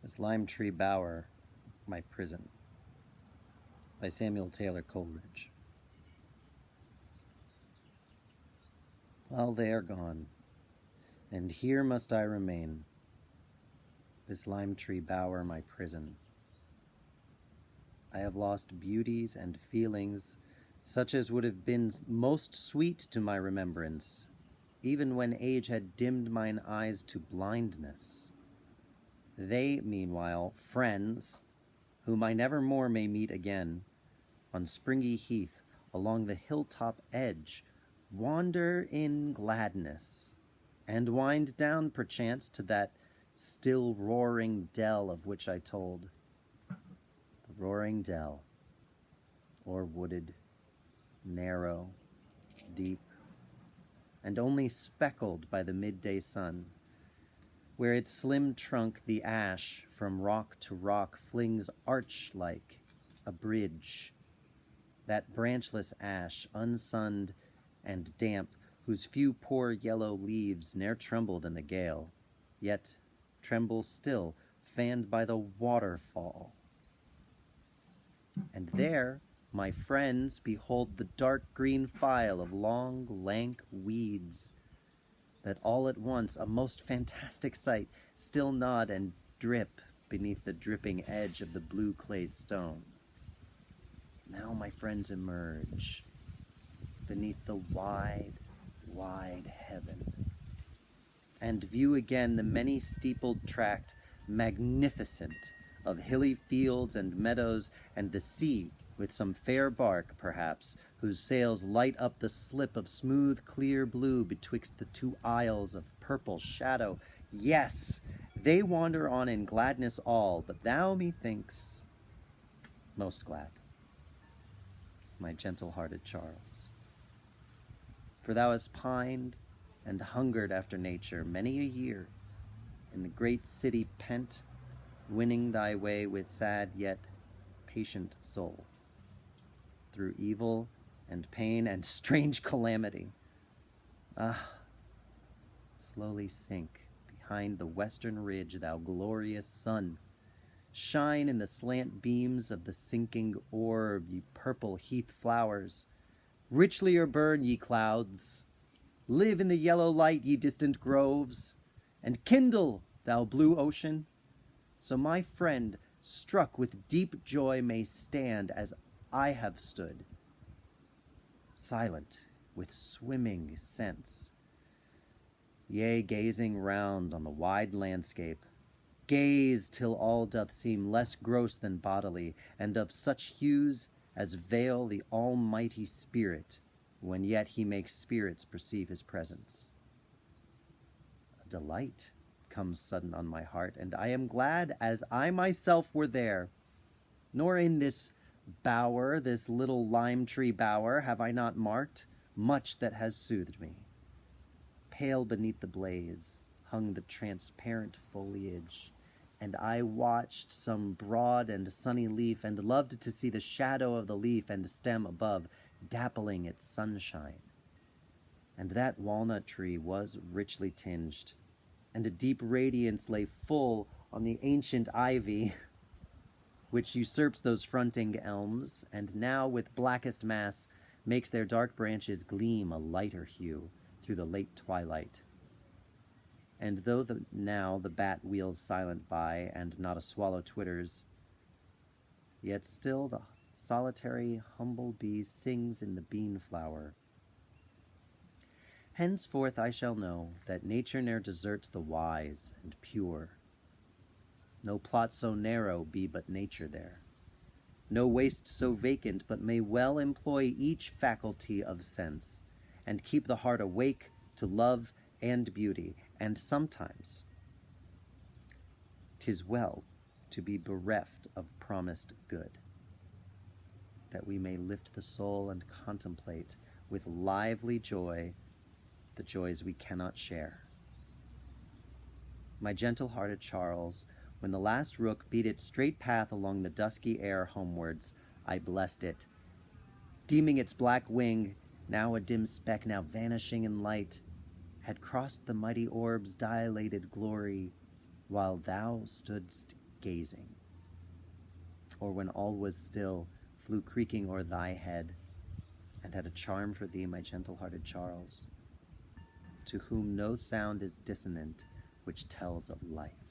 This lime tree bower, my prison, by Samuel Taylor Coleridge. Well, they are gone, and here must I remain, this lime tree bower, my prison. I have lost beauties and feelings such as would have been most sweet to my remembrance, even when age had dimmed mine eyes to blindness. They, meanwhile, friends, whom I never more may meet again, on springy heath, along the hilltop edge, wander in gladness, and wind down perchance to that still roaring dell of which I told. The roaring dell, o'er-wooded, narrow, deep, and only speckled by the midday sun, where its slim trunk the ash from rock to rock flings arch-like a bridge, that branchless ash, unsunned and damp, whose few poor yellow leaves ne'er trembled in the gale, yet tremble still, fanned by the waterfall. And there, my friends, behold the dark green file of long, lank weeds that all at once, a most fantastic sight, still nod and drip beneath the dripping edge of the blue clay stone. Now my friends emerge beneath the wide, wide heaven, and view again the many-steepled tract, magnificent, of hilly fields and meadows, and the sea, with some fair bark, perhaps, whose sails light up the slip of smooth, clear blue betwixt the two isles of purple shadow. Yes, they wander on in gladness all, but thou, methinks, most glad, my gentle-hearted Charles. For thou hast pined and hungered after nature many a year, in the great city pent, winning thy way with sad yet patient soul, through evil and pain and strange calamity. Ah, slowly sink behind the western ridge, thou glorious sun. Shine in the slant beams of the sinking orb, ye purple heath flowers. Richlier burn, ye clouds. Live in the yellow light, ye distant groves, and kindle, thou blue ocean, so my friend, struck with deep joy, may stand as I have stood, silent with swimming sense, yea, gazing round on the wide landscape. Gaze till all doth seem less gross than bodily, and of such hues as veil the Almighty Spirit, when yet he makes spirits perceive his presence. A delight comes sudden on my heart, and I am glad as I myself were there. Nor in this bower, this little lime tree bower, have I not marked much that has soothed me. Pale beneath the blaze hung the transparent foliage, and I watched some broad and sunny leaf, and loved to see the shadow of the leaf and stem above dappling its sunshine. And that walnut tree was richly tinged, and a deep radiance lay full on the ancient ivy, which usurps those fronting elms, and now with blackest mass makes their dark branches gleam a lighter hue through the late twilight. And though now the bat wheels silent by, and not a swallow twitters, yet still the solitary humble bee sings in the bean flower. Henceforth I shall know that nature ne'er deserts the wise and pure. No plot so narrow be but nature there. No waste so vacant but may well employ each faculty of sense, and keep the heart awake to love and beauty. And sometimes 'tis well to be bereft of promised good, that we may lift the soul and contemplate with lively joy the joys we cannot share. My gentle-hearted Charles, when the last rook beat its straight path along the dusky air homewards, I blessed it, deeming its black wing, now a dim speck, now vanishing in light, had crossed the mighty orb's dilated glory, while thou stoodst gazing. Or when all was still, flew creaking o'er thy head, and had a charm for thee, my gentle-hearted Charles, to whom no sound is dissonant which tells of life.